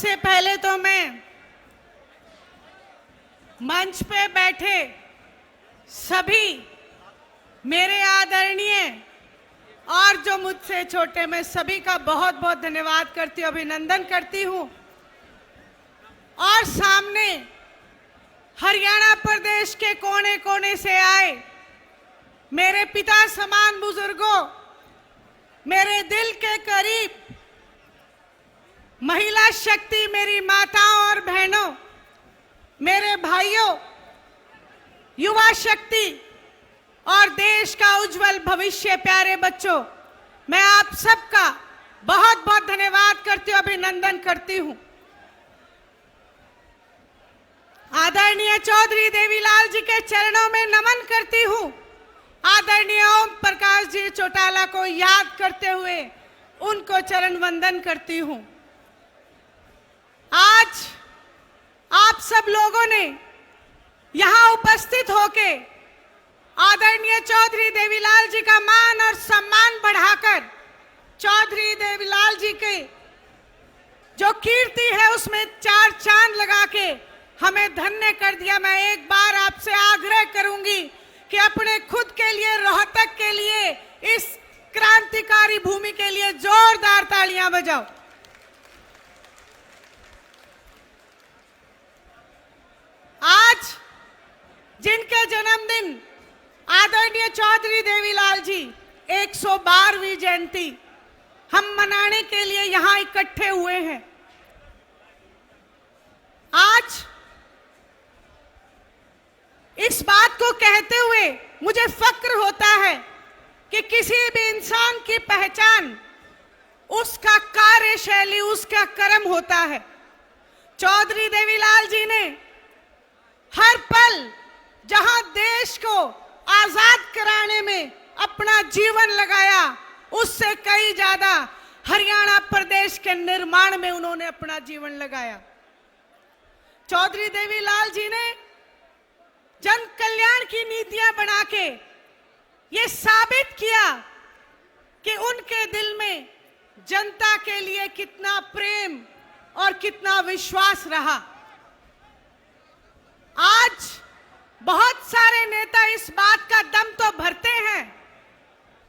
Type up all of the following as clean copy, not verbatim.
सबसे पहले तो मैं मंच पे बैठे सभी मेरे आदरणीय और जो मुझसे छोटे, मैं सभी का बहुत बहुत धन्यवाद करती हूँ, अभिनंदन करती हूँ। और सामने हरियाणा प्रदेश के कोने कोने से आए मेरे पिता समान बुजुर्गों, मेरे दिल के करीब महिला शक्ति, मेरी माताओं और बहनों, मेरे भाइयों, युवा शक्ति और देश का उज्जवल भविष्य, प्यारे बच्चों, मैं आप सबका बहुत बहुत धन्यवाद करती हूँ, अभिनंदन करती हूँ। आदरणीय चौधरी देवीलाल जी के चरणों में नमन करती हूँ। आदरणीय ओम प्रकाश जी चौटाला को याद करते हुए उनको चरण वंदन करती हूँ। आज आप सब लोगों ने यहाँ उपस्थित होके आदरणीय चौधरी देवीलाल जी का मान और सम्मान बढ़ाकर चौधरी देवीलाल जी के जो कीर्ति है उसमें 4 चांद लगा के हमें धन्य कर दिया। मैं एक बार आपसे आग्रह करूंगी कि अपने खुद के लिए, रोहतक के लिए, इस क्रांतिकारी भूमि के लिए जोरदार तालियां बजाओ। आज जिनके जन्मदिन आदरणीय चौधरी देवीलाल जी 112वीं जयंती हम मनाने के लिए यहां इकट्ठे हुए हैं। आज इस बात को कहते हुए मुझे फक्र होता है कि किसी भी इंसान की पहचान उसका कार्यशैली, उसका कर्म होता है। चौधरी देवीलाल जी ने हर पल जहां देश को आजाद कराने में अपना जीवन लगाया, उससे कई ज्यादा हरियाणा प्रदेश के निर्माण में उन्होंने अपना जीवन लगाया। चौधरी देवीलाल जी ने जन कल्याण की नीतियां बना के ये साबित किया कि उनके दिल में जनता के लिए कितना प्रेम और कितना विश्वास रहा। आज बहुत सारे नेता इस बात का दम तो भरते हैं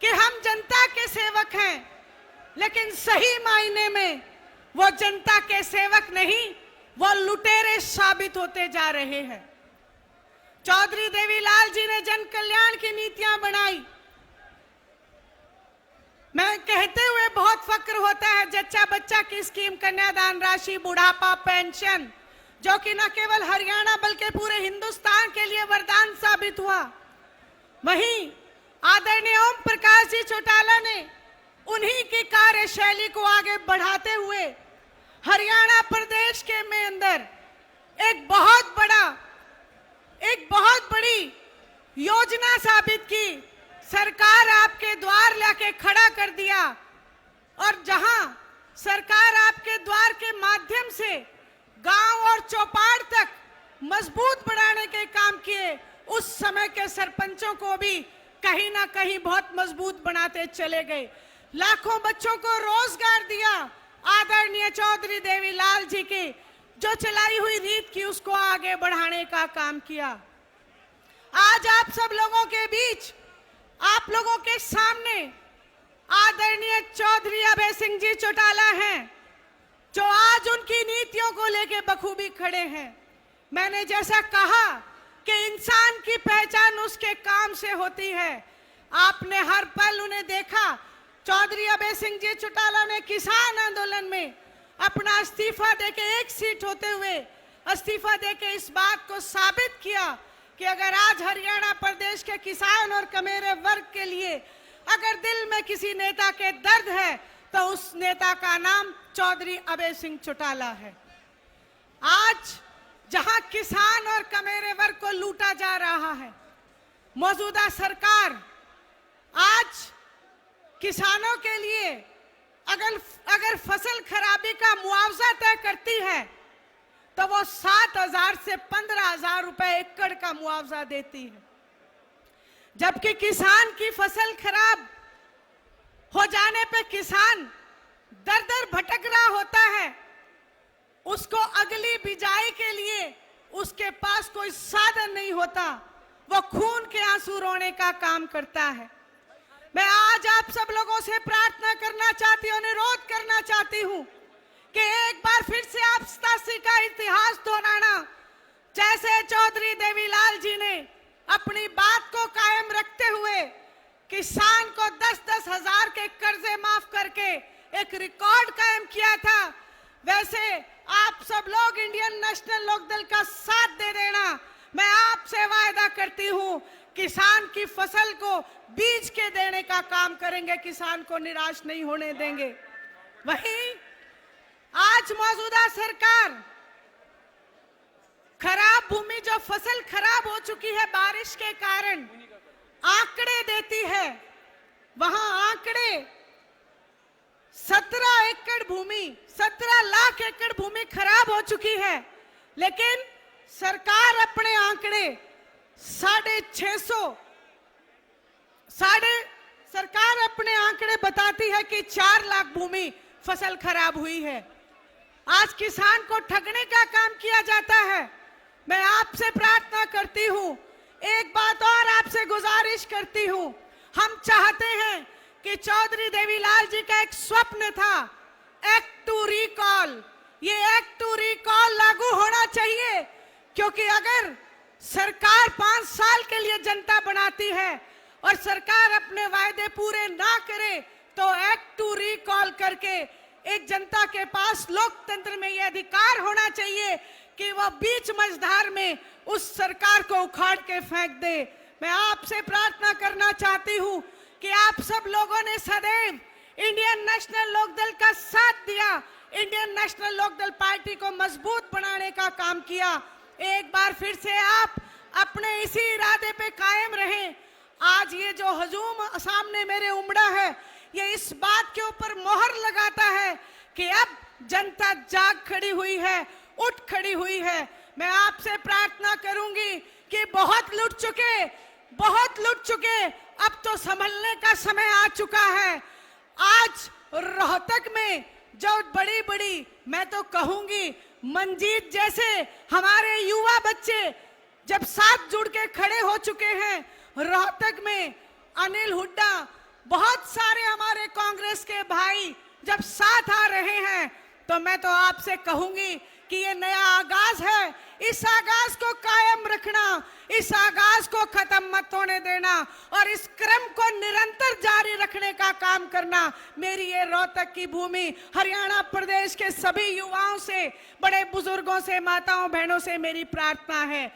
कि हम जनता के सेवक हैं, लेकिन सही मायने में वो जनता के सेवक नहीं, वो लुटेरे साबित होते जा रहे हैं। चौधरी देवीलाल जी ने जन कल्याण की नीतियां बनाई। मैं कहते हुए बहुत फक्र होता है, जच्चा बच्चा की स्कीम, कन्यादान राशि, बुढ़ापा पेंशन, जो कि न केवल हरियाणा बल्कि पूरे हिंदुस्तान के लिए वरदान साबित हुआ। वहीं आदरणीय ओम प्रकाश जी चौटाला ने उन्हीं की कार्यशैली को आगे बढ़ाते हुए हरियाणा प्रदेश के में अंदर एक बहुत बड़ी योजना साबित की। सरकार आपके द्वार लाके खड़ा कर दिया, और जहां सरकार आपके द्वार के माध्यम से गांव और चौपाड़ तक मजबूत बनाने के काम किए, उस समय के सरपंचों को भी कहीं ना कहीं बहुत मजबूत बनाते चले गए। लाखों बच्चों को रोजगार दिया। आदरणीय चौधरी देवीलाल जी की जो चलाई हुई रीत की, उसको आगे बढ़ाने का काम किया। आज आप सब लोगों के बीच, आप लोगों के सामने आदरणीय चौधरी अभय सिंह जी चौटाला हैं, जो आज उनकी नीतियों को लेके बखूबी खड़े हैं। मैंने जैसा कहा कि इंसान की पहचान उसके काम से होती है। आपने हर पल उन्हें देखा। चौधरी अभय सिंह जी चौटाला ने किसान आंदोलन में अपना इस्तीफा देके, 1 सीट होते हुए इस्तीफा देके इस बात को साबित किया कि अगर आज हरियाणा प्रदेश के किसान और कमेरे वर्ग के लिए अगर दिल में किसी नेता के दर्द है, तो उस नेता का नाम चौधरी अभय सिंह चौटाला है। आज जहां किसान और कमेरे वर्ग को लूटा जा रहा है, मौजूदा सरकार आज किसानों के लिए अगर फसल खराबी का मुआवजा तय करती है, तो वो 7,000 से 15,000 रुपए एकड़ का मुआवजा देती है। जबकि किसान की फसल खराब हो जाने पे किसान दर दर भटक रहा होता है, उसको अगली बिजाई के लिए उसके पास कोई साधन नहीं होता, वो खून के आंसू रोने का काम करता है। मैं आज आप सब लोगों से प्रार्थना करना चाहती हूँ, अनुरोध करना चाहती हूँ कि एक बार फिर से आप 87 का इतिहास दोहराना। जैसे चौधरी देवीलाल जी ने अपनी बात को कायम रखते हुए किसान को 10-10 हजार के कर्जे माफ करके एक रिकॉर्ड कायम किया था, वैसे आप सब लोग इंडियन नेशनल लोकदल का साथ दे देना। मैं आपसे वायदा करती हूँ, किसान की फसल को बीज के देने का काम करेंगे, किसान को निराश नहीं होने देंगे। वहीं आज मौजूदा सरकार खराब भूमि, जो फसल खराब हो चुकी है बारिश के कारण, आंकड़े देती है। वहां आंकड़े 17 एकड़ भूमि, 17 लाख एकड़ भूमि खराब हो चुकी है, लेकिन सरकार अपने आंकड़े 650, सरकार अपने आंकड़े बताती है कि 4 लाख भूमि फसल खराब हुई है। आज किसान को ठगने का काम किया जाता है। मैं आपसे प्रार्थना करती हूं, एक बात और आपसे गुजारिश करती हूं, हम चाहते हैं कि चौधरी देवीलाल जी का एक स्वप्न था, एक्ट टू रिकॉल। ये एक्ट टू रिकॉल लागू होना चाहिए, क्योंकि अगर सरकार 5 साल के लिए जनता बनाती है और सरकार अपने वायदे पूरे ना करे, तो एक्ट टू रिकॉल करके एक जनता के पास लोकतंत्र में यह अधिकार होना चाहिए कि वह बीच मझधार में उस सरकार को उखाड़ के फेंक दे। मैं आपसे प्रार्थना करना चाहती हूं कि आप सब लोगों ने सदैव इंडियन नेशनल लोकदल का साथ दिया, इंडियन नेशनल लोकदल पार्टी को मजबूत बनाने का काम किया। एक बार फिर से आप अपने इसी इरादे पे कायम रहें। आज ये जो हजूम सामने मेरे उमड़ा है, ये इस बात के ऊपर मोहर लगाता है कि अब जनता जाग खड़ी हुई है, उठ खड़ी हुई है। मैं आपसे प्रार्थना करूंगी कि बहुत लुट चुके, अब तो संभलने का समय आ चुका है। आज रोहतक में जो बड़ी मैं तो कहूंगी मंजीत जैसे हमारे युवा बच्चे जब साथ जुड़ के खड़े हो चुके हैं, रोहतक में अनिल हुड्डा, बहुत सारे हमारे कांग्रेस के भाई जब साथ आ रहे हैं, तो मैं तो आपसे कहूंगी कि ये नया आगाज है। इस आगाज को कायम रखना, इस आगाज को खत्म मत होने देना और इस क्रम को निरंतर जारी रखने का काम करना। मेरी ये रोहतक की भूमि, हरियाणा प्रदेश के सभी युवाओं से, बड़े बुजुर्गों से, माताओं बहनों से मेरी प्रार्थना है।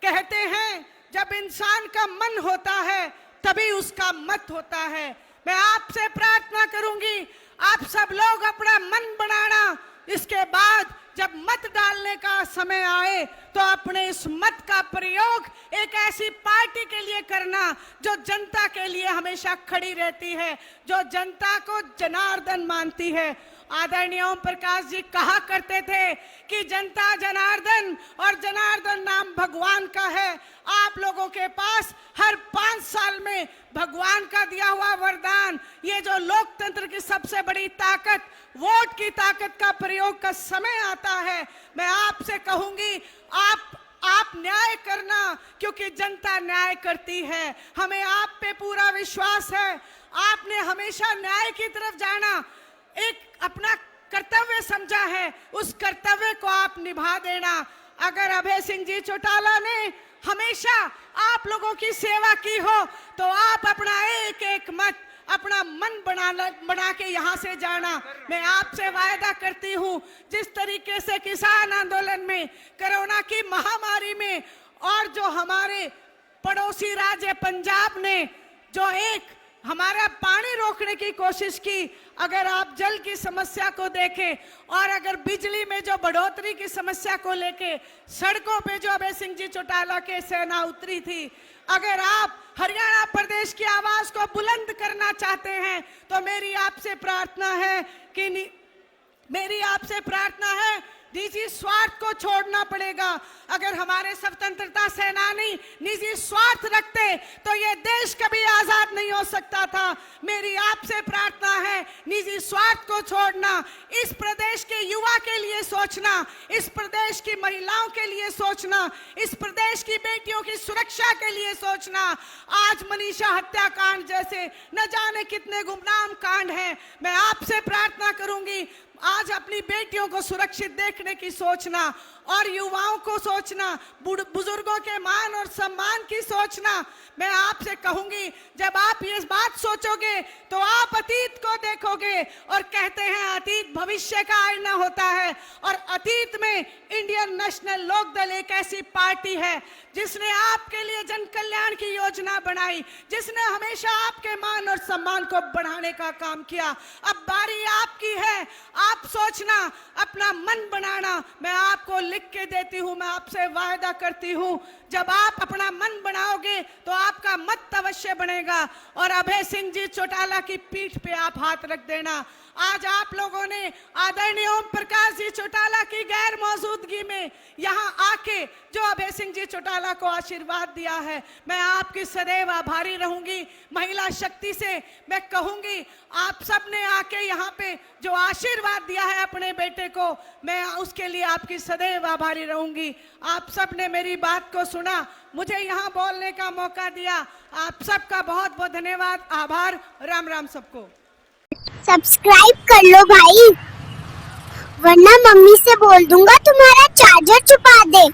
कहते हैं जब इंसान का मन होता है तभी उसका मत होता है। मैं आपसे प्रार्थना करूंगी, आप सब लोग अपना मन बनाना, इसके बाद जब मत डालने का समय आए तो अपने इस मत का प्रयोग एक ऐसी पार्टी के लिए करना जो जनता के लिए हमेशा खड़ी रहती है, जो जनता को जनार्दन मानती है। आदरणीय ओम प्रकाश जी कहा करते थे कि जनता जनार्दन और जनार्दन नाम भगवान का है। आप लोगों के पास हर 5 साल में भगवान का दिया हुआ वरदान, ये जो लोकतंत्र की सबसे बड़ी ताकत, वोट की ताकत का प्रयोग का समय आता है। मैं आपसे कहूंगी, आप न्याय करना, क्योंकि जनता न्याय करती है। हमें आप पे पूरा विश्वास है। आपने हमेशा न्याय की तरफ जाना एक अपना कर्तव्य समझा है, उस कर्तव्य को आप निभा देना। अगर अभय सिंह जी चौटाला ने हमेशा आप लोगों की सेवा की हो, तो आप अपना एक मत, अपना मन बना के यहाँ से जाना। मैं आपसे वायदा करती हूँ, जिस तरीके से किसान आंदोलन में, कोरोना की महामारी में और जो हमारे पड़ोसी राज्य पंजाब ने जो एक हमारा पानी रोकने की कोशिश की, अगर आप जल की समस्या को देखें और अगर बिजली में जो बढ़ोतरी की समस्या को लेके सड़कों पे जो अभय सिंह जी चौटाला के सेना उतरी थी, अगर आप हरियाणा प्रदेश की आवाज को बुलंद करना चाहते हैं, तो मेरी आपसे प्रार्थना है, निजी स्वार्थ को छोड़ना पड़ेगा। अगर हमारे स्वतंत्रता सेनानी निजी स्वार्थ रखते तो ये देश कभी आजाद नहीं हो सकता था। मेरी आपसे प्रार्थना है, निजी स्वार्थ को छोड़ना, इस प्रदेश के युवा के लिए सोचना, इस प्रदेश की महिलाओं के लिए सोचना, इस प्रदेश की बेटियों की सुरक्षा के लिए सोचना। आज मनीषा हत्याकांड जैसे न जाने कितने गुमनाम कांड हैं। मैं आपसे प्रार्थना करूंगी, आज अपनी बेटियों को सुरक्षित देखने की सोचना और युवाओं को सोचना, बुजुर्गों के मान और सम्मान की सोचना। मैं आपसे कहूंगी, जब आप ये बात सोचोगे तो आप अतीत को देखोगे, और कहते हैं अतीत भविष्य का आईना होता है। और अतीत में इंडियन नेशनल लोकदल एक ऐसी पार्टी है जिसने आपके लिए जन कल्याण की योजना बनाई, जिसने हमेशा आपके मान और सम्मान को बढ़ाने का काम किया। अब बारी आपकी है, आप सोचना, अपना मन बनाना। मैं आपको लिख के देती हूं, मैं आपसे वायदा करती हूं, जब आप अपना मन बनाओगे तो आपका मत अवश्य बनेगा। और अभय सिंह जी चौटाला की पीठ पे आप हाथ रख देना। आज आप लोगों ने आदरणीय ओम प्रकाश जी चौटाला की गैर मौजूदगी में यहाँ आके जो अभय सिंह जी चौटाला को आशीर्वाद दिया है, मैं आपकी सदैव आभारी रहूंगी। महिला शक्ति से मैं कहूंगी, आप सब ने आके यहाँ पे जो आशीर्वाद दिया है अपने बेटे को, मैं उसके लिए आपकी सदैव आभारी रहूंगी। आप सब ने मेरी बात को सुना, मुझे यहाँ बोलने का मौका दिया। आप सबका बहुत बहुत धन्यवाद, आभार। राम राम सबको। सब्सक्राइब कर लो भाई, वरना मम्मी से बोल दूंगा तुम्हारा चार्जर छुपा दे।